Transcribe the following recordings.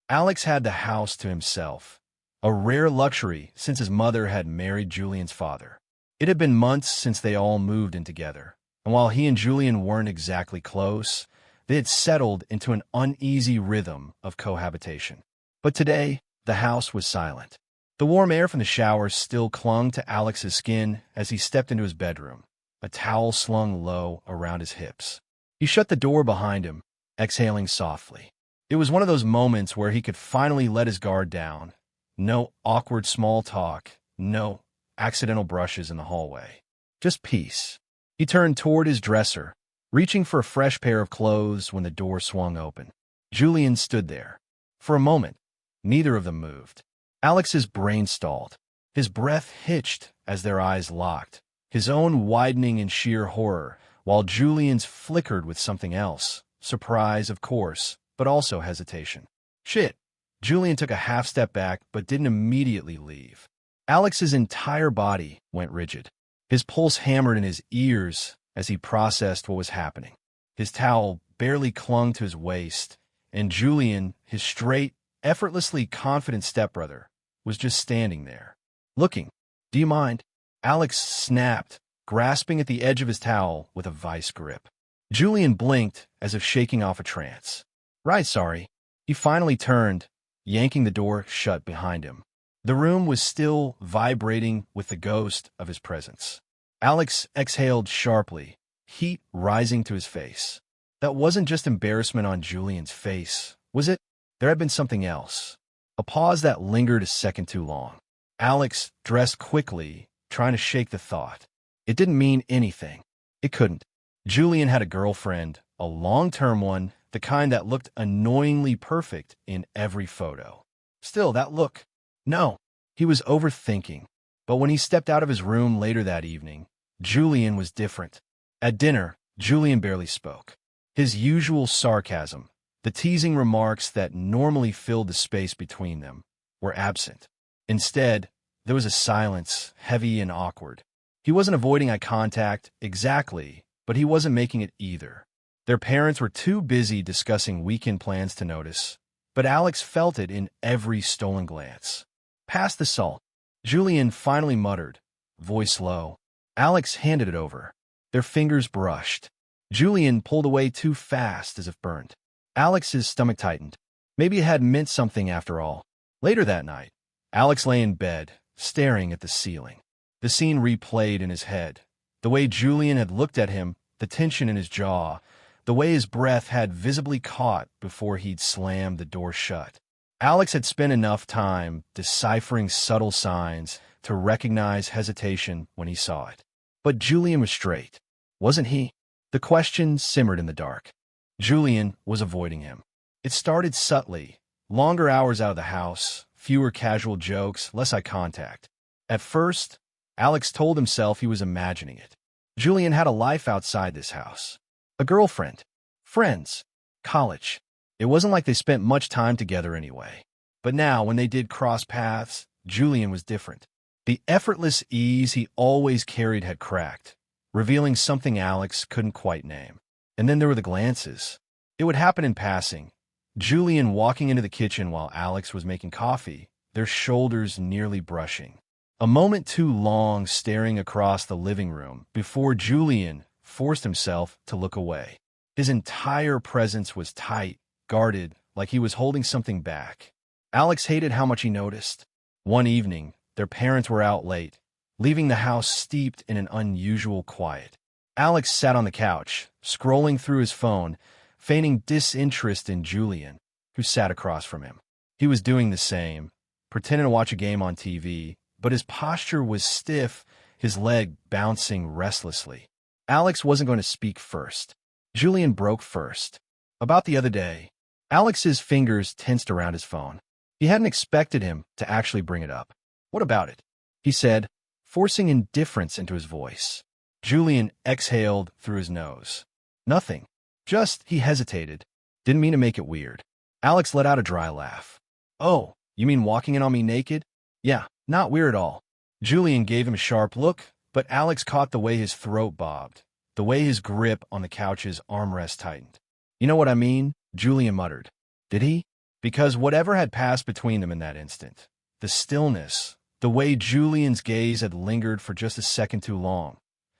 Alex had the house to himself, a rare luxury since his mother had married Julian's father. It had been months since they all moved in together, and while he and Julian weren't exactly close, they had settled into an uneasy rhythm of cohabitation. But today, the house was silent. The warm air from the shower still clung to Alex's skin as he stepped into his bedroom, a towel slung low around his hips. He shut the door behind him, exhaling softly. It was one of those moments where he could finally let his guard down. No awkward small talk, no accidental brushes in the hallway. Just peace. He turned toward his dresser, reaching for a fresh pair of clothes when the door swung open. Julian stood there. For a moment, neither of them moved. Alex's brain stalled. His breath hitched as their eyes locked, his own widening in sheer horror, while Julian's flickered with something else. Surprise, of course, but also hesitation. Shit. Julian took a half step back but didn't immediately leave. Alex's entire body went rigid. His pulse hammered in his ears as he processed what was happening. His towel barely clung to his waist, and Julian, his straight, effortlessly confident stepbrother, was just standing there, looking. "Do you mind?" Alex snapped, grasping at the edge of his towel with a vice grip. Julian blinked as if shaking off a trance. "Right, sorry." He finally turned, yanking the door shut behind him. The room was still vibrating with the ghost of his presence. Alex exhaled sharply, heat rising to his face. That wasn't just embarrassment on Julian's face, was it? There had been something else. A pause that lingered a second too long. Alex dressed quickly, trying to shake the thought. It didn't mean anything. It couldn't. Julian had a girlfriend, a long-term one, the kind that looked annoyingly perfect in every photo. Still, that look. No, he was overthinking. But when he stepped out of his room later that evening, Julian was different. At dinner, Julian barely spoke. His usual sarcasm, the teasing remarks that normally filled the space between them, were absent. Instead, there was a silence, heavy and awkward. He wasn't avoiding eye contact exactly, but he wasn't making it either. Their parents were too busy discussing weekend plans to notice, but Alex felt it in every stolen glance. "Pass the salt," Julian finally muttered, voice low. Alex handed it over. Their fingers brushed. Julian pulled away too fast, as if burned. Alex's stomach tightened. Maybe it had meant something after all. Later that night, Alex lay in bed, staring at the ceiling. The scene replayed in his head. The way Julian had looked at him, the tension in his jaw, the way his breath had visibly caught before he'd slammed the door shut. Alex had spent enough time deciphering subtle signs to recognize hesitation when he saw it. But Julian was straight, wasn't he? The question simmered in the dark. Julian was avoiding him. It started subtly. Longer hours out of the house, fewer casual jokes, less eye contact. At first, Alex told himself he was imagining it. Julian had a life outside this house. A girlfriend, friends, college. It wasn't like they spent much time together anyway. But now, when they did cross paths, Julian was different. The effortless ease he always carried had cracked, revealing something Alex couldn't quite name. And then there were the glances. It would happen in passing. Julian walking into the kitchen while Alex was making coffee, their shoulders nearly brushing. A moment too long staring across the living room before Julian forced himself to look away. His entire presence was tight, guarded, like he was holding something back. Alex hated how much he noticed. One evening, their parents were out late, leaving the house steeped in an unusual quiet. Alex sat on the couch, scrolling through his phone, feigning disinterest in Julian, who sat across from him. He was doing the same, pretending to watch a game on TV, but his posture was stiff, his leg bouncing restlessly. Alex wasn't going to speak first. Julian broke first. About the other day, Alex's fingers tensed around his phone. He hadn't expected him to actually bring it up. "What about it?" he said, forcing indifference into his voice. Julian exhaled through his nose. "Nothing. Just," he hesitated. Didn't mean to make it weird. Alex let out a dry laugh. "Oh, you mean walking in on me naked? Yeah, not weird at all." Julian gave him a sharp look, but Alex caught the way his throat bobbed, the way his grip on the couch's armrest tightened. "You know what I mean?" Julian muttered. Did he? Because whatever had passed between them in that instant, the stillness, the way Julian's gaze had lingered for just a second too long,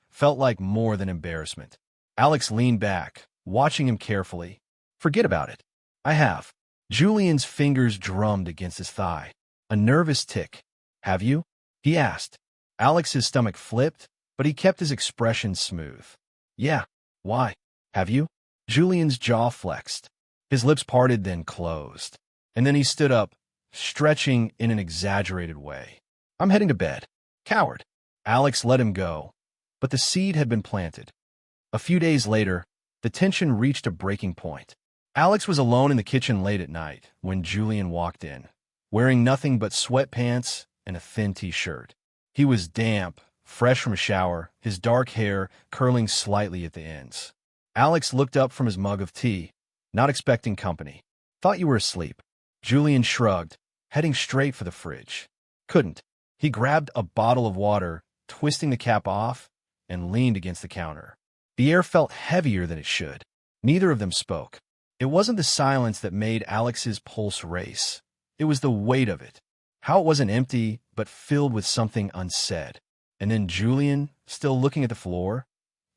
felt like more than embarrassment. Alex leaned back, watching him carefully. Forget about it. I have. Julian's fingers drummed against his thigh. A nervous tick. Have you? He asked. Alex's stomach flipped, but he kept his expression smooth. Yeah. Why? Have you? Julian's jaw flexed. His lips parted, then closed. And then he stood up, stretching in an exaggerated way. I'm heading to bed. Coward. Alex let him go, but the seed had been planted. A few days later, the tension reached a breaking point. Alex was alone in the kitchen late at night when Julian walked in, wearing nothing but sweatpants and a thin t-shirt. He was damp, fresh from a shower, his dark hair curling slightly at the ends. Alex looked up from his mug of tea, not expecting company. Thought you were asleep. Julian shrugged, heading straight for the fridge. Couldn't. He grabbed a bottle of water, twisting the cap off, and leaned against the counter. The air felt heavier than it should. Neither of them spoke. It wasn't the silence that made Alex's pulse race. It was the weight of it. How it wasn't empty, but filled with something unsaid. And then Julian, still looking at the floor,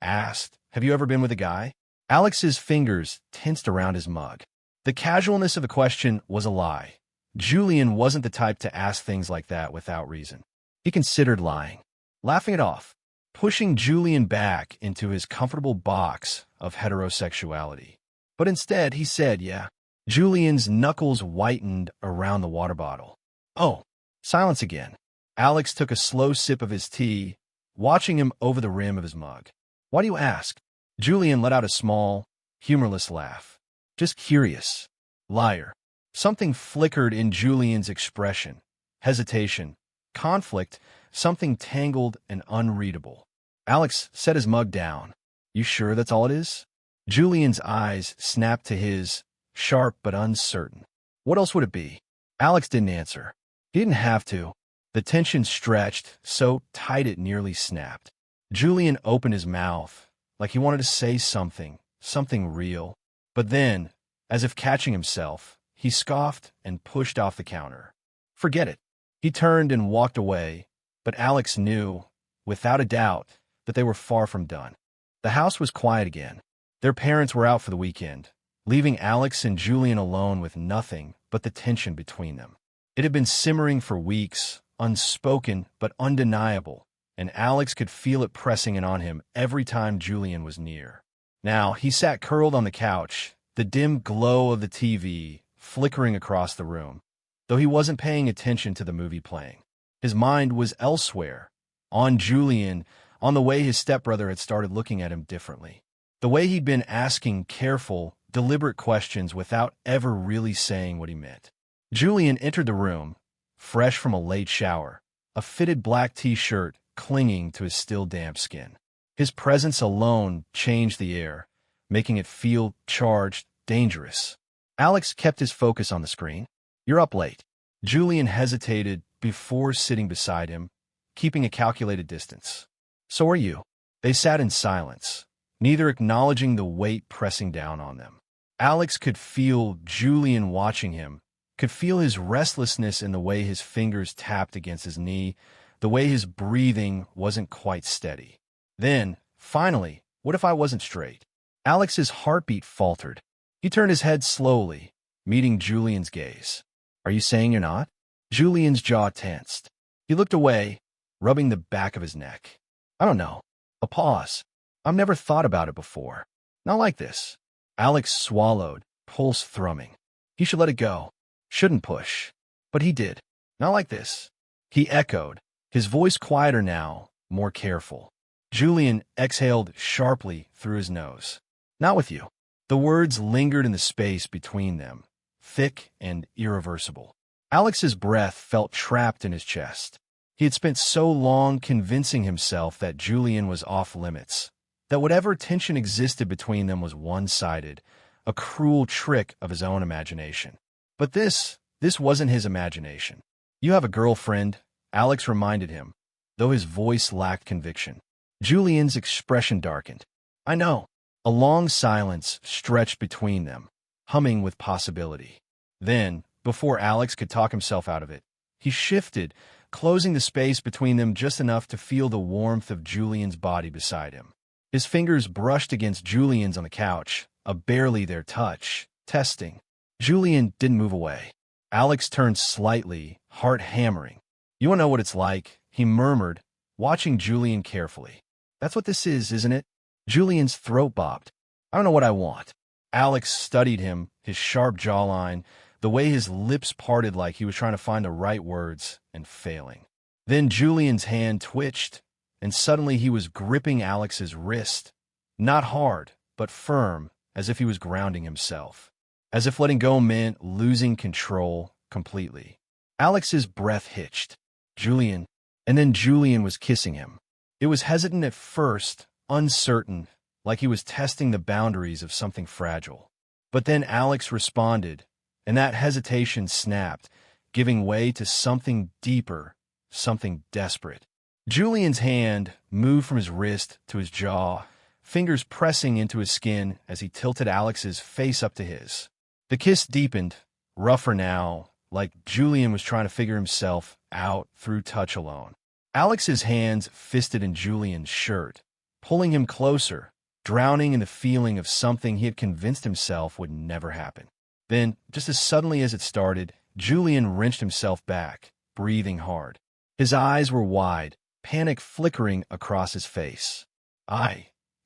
asked, Have you ever been with a guy? Alex's fingers tensed around his mug. The casualness of the question was a lie. Julian wasn't the type to ask things like that without reason. He considered lying, laughing it off, pushing Julian back into his comfortable box of heterosexuality. But instead, he said, yeah. Julian's knuckles whitened around the water bottle. Oh, silence again. Alex took a slow sip of his tea, watching him over the rim of his mug. Why do you ask? Julian let out a small, humorless laugh. Just curious. Liar. Something flickered in Julian's expression. Hesitation. Conflict. Something tangled and unreadable. Alex set his mug down. You sure that's all it is? Julian's eyes snapped to his, sharp but uncertain. What else would it be? Alex didn't answer. He didn't have to. The tension stretched, so tight it nearly snapped. Julian opened his mouth, like he wanted to say something real. But then, as if catching himself, he scoffed and pushed off the counter. Forget it. He turned and walked away, but Alex knew, without a doubt, that they were far from done. The house was quiet again. Their parents were out for the weekend, leaving Alex and Julian alone with nothing but the tension between them. It had been simmering for weeks, unspoken but undeniable, and Alex could feel it pressing in on him every time Julian was near. Now, he sat curled on the couch, the dim glow of the TV flickering across the room, though he wasn't paying attention to the movie playing. His mind was elsewhere, on Julian, on the way his stepbrother had started looking at him differently. The way he'd been asking careful, deliberate questions without ever really saying what he meant. Julian entered the room, fresh from a late shower, a fitted black t-shirt clinging to his still damp skin. His presence alone changed the air, making it feel charged, dangerous. Alex kept his focus on the screen. You're up late. Julian hesitated before sitting beside him, keeping a calculated distance. So are you. They sat in silence, neither acknowledging the weight pressing down on them. Alex could feel Julian watching him, could feel his restlessness in the way his fingers tapped against his knee, the way his breathing wasn't quite steady. Then, finally, what if I wasn't straight? Alex's heartbeat faltered. He turned his head slowly, meeting Julian's gaze. Are you saying you're not? Julian's jaw tensed. He looked away, rubbing the back of his neck. I don't know. A pause. I've never thought about it before. Not like this. Alex swallowed, pulse thrumming. He should let it go. Shouldn't push. But he did. Not like this. He echoed, his voice quieter now, more careful. Julian exhaled sharply through his nose. Not with you. The words lingered in the space between them, thick and irreversible. Alex's breath felt trapped in his chest. He had spent so long convincing himself that Julian was off limits, that whatever tension existed between them was one-sided, a cruel trick of his own imagination. But this wasn't his imagination. You have a girlfriend, Alex reminded him, though his voice lacked conviction. Julian's expression darkened. I know. A long silence stretched between them, humming with possibility. Then, before Alex could talk himself out of it. He shifted, closing the space between them just enough to feel the warmth of Julian's body beside him. His fingers brushed against Julian's on the couch, a barely there touch, testing. Julian didn't move away. Alex turned slightly, heart hammering. "You want to know what it's like?" he murmured, watching Julian carefully. "That's what this is, isn't it?" Julian's throat bobbed. "I don't know what I want." Alex studied him, his sharp jawline, the way his lips parted like he was trying to find the right words and failing. Then Julian's hand twitched, and suddenly he was gripping Alex's wrist, not hard, but firm, as if he was grounding himself, as if letting go meant losing control completely. Alex's breath hitched. Julian, and then Julian was kissing him. It was hesitant at first, uncertain, like he was testing the boundaries of something fragile. But then Alex responded, and that hesitation snapped, giving way to something deeper, something desperate. Julian's hand moved from his wrist to his jaw, fingers pressing into his skin as he tilted Alex's face up to his. The kiss deepened, rougher now, like Julian was trying to figure himself out through touch alone. Alex's hands fisted in Julian's shirt, pulling him closer, drowning in the feeling of something he had convinced himself would never happen. Then, just as suddenly as it started, Julian wrenched himself back, breathing hard. His eyes were wide, panic flickering across his face.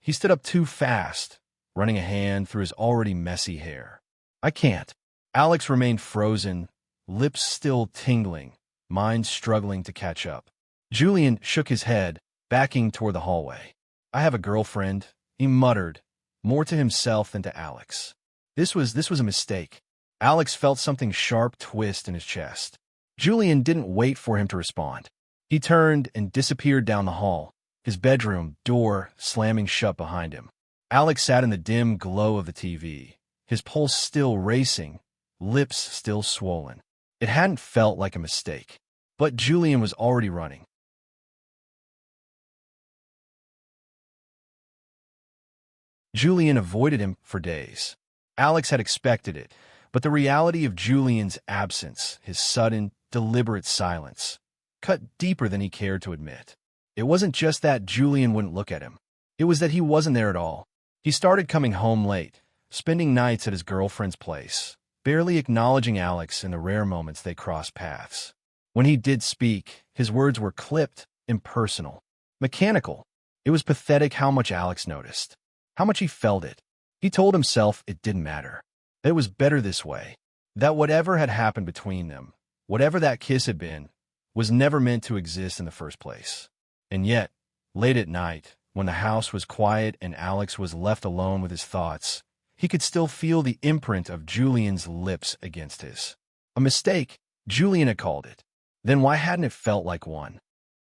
He stood up too fast, running a hand through his already messy hair. "I can't." Alex remained frozen, lips still tingling, mind struggling to catch up. Julian shook his head, backing toward the hallway. "I have a girlfriend," he muttered, more to himself than to Alex. This was a mistake. Alex felt something sharp twist in his chest. Julian didn't wait for him to respond. He turned and disappeared down the hall, his bedroom door slamming shut behind him. Alex sat in the dim glow of the TV, his pulse still racing, lips still swollen. It hadn't felt like a mistake, but Julian was already running. Julian avoided him for days. Alex had expected it, but the reality of Julian's absence, his sudden, deliberate silence, cut deeper than he cared to admit. It wasn't just that Julian wouldn't look at him. It was that he wasn't there at all. He started coming home late, spending nights at his girlfriend's place, barely acknowledging Alex in the rare moments they crossed paths. When he did speak, his words were clipped, impersonal, mechanical. It was pathetic how much Alex noticed, how much he felt it. He told himself it didn't matter. It was better this way. That whatever had happened between them, whatever that kiss had been, was never meant to exist in the first place. And yet, late at night, when the house was quiet and Alex was left alone with his thoughts, he could still feel the imprint of Julian's lips against his. A mistake, Julian had called it. Then why hadn't it felt like one?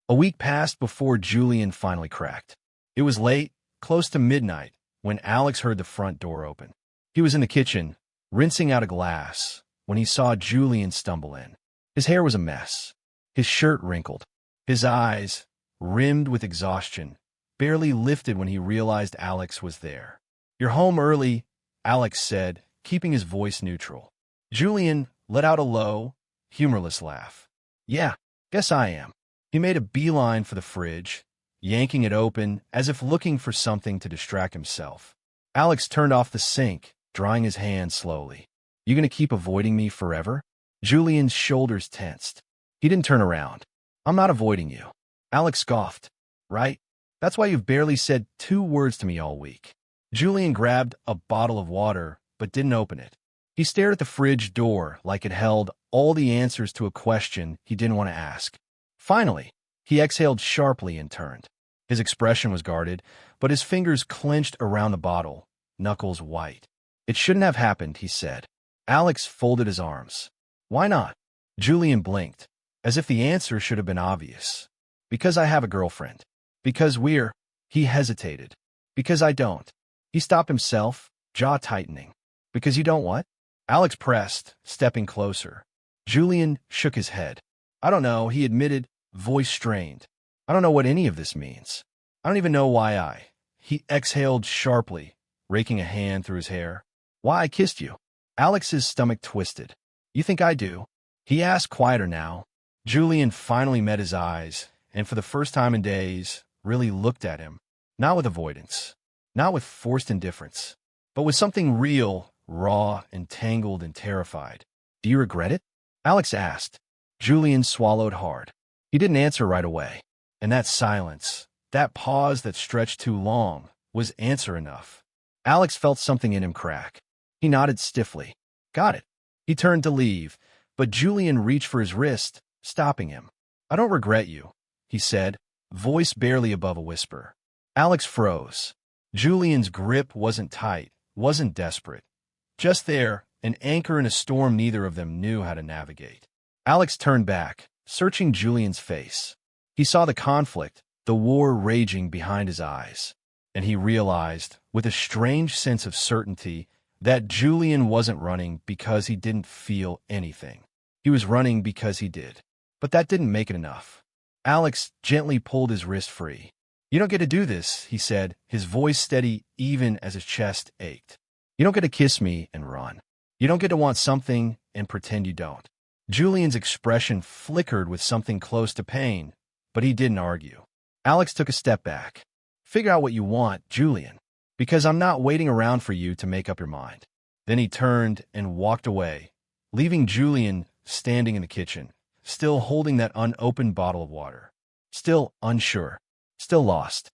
A week passed before Julian finally cracked. It was late, close to midnight, when Alex heard the front door open. He was in the kitchen, rinsing out a glass, when he saw Julian stumble in. His hair was a mess, his shirt wrinkled, his eyes, rimmed with exhaustion, barely lifted when he realized Alex was there. "You're home early," Alex said, keeping his voice neutral. Julian let out a low, humorless laugh. "Yeah, guess I am." He made a beeline for the fridge, yanking it open as if looking for something to distract himself. Alex turned off the sink, drying his hands slowly. "You gonna keep avoiding me forever?" Julian's shoulders tensed. He didn't turn around. "I'm not avoiding you." Alex scoffed. "Right? That's why you've barely said 2 words to me all week." Julian grabbed a bottle of water, but didn't open it. He stared at the fridge door like it held all the answers to a question he didn't want to ask. Finally, he exhaled sharply and turned. His expression was guarded, but his fingers clenched around the bottle, knuckles white. "It shouldn't have happened," he said. Alex folded his arms. "Why not?" Julian blinked, as if the answer should have been obvious. "Because I have a girlfriend. Because we're—" He hesitated. "Because I don't." He stopped himself, jaw tightening. "Because you don't what?" Alex pressed, stepping closer. Julian shook his head. "I don't know," he admitted, voice strained. "I don't know what any of this means. I don't even know why I—" He exhaled sharply, raking a hand through his hair. "Why I kissed you." Alex's stomach twisted. You think I do? He asked quieter now. Julian finally met his eyes, and for the first time in days, really looked at him. Not with avoidance, not with forced indifference, but with something real, raw, entangled, and terrified. Do you regret it? Alex asked. Julian swallowed hard. He didn't answer right away. And that silence, that pause that stretched too long, was answer enough. Alex felt something in him crack. He nodded stiffly. Got it. He turned to leave, but Julian reached for his wrist, stopping him. I don't regret you, he said, voice barely above a whisper. Alex froze. Julian's grip wasn't tight, wasn't desperate. Just there, an anchor in a storm neither of them knew how to navigate. Alex turned back, searching Julian's face. He saw the conflict, the war raging behind his eyes. And he realized, with a strange sense of certainty, that Julian wasn't running because he didn't feel anything. He was running because he did. But that didn't make it enough. Alex gently pulled his wrist free. You don't get to do this, he said, his voice steady even as his chest ached. You don't get to kiss me and run. You don't get to want something and pretend you don't. Julian's expression flickered with something close to pain, but he didn't argue. Alex took a step back. Figure out what you want, Julian, because I'm not waiting around for you to make up your mind. Then he turned and walked away, leaving Julian standing in the kitchen, still holding that unopened bottle of water, still unsure, still lost.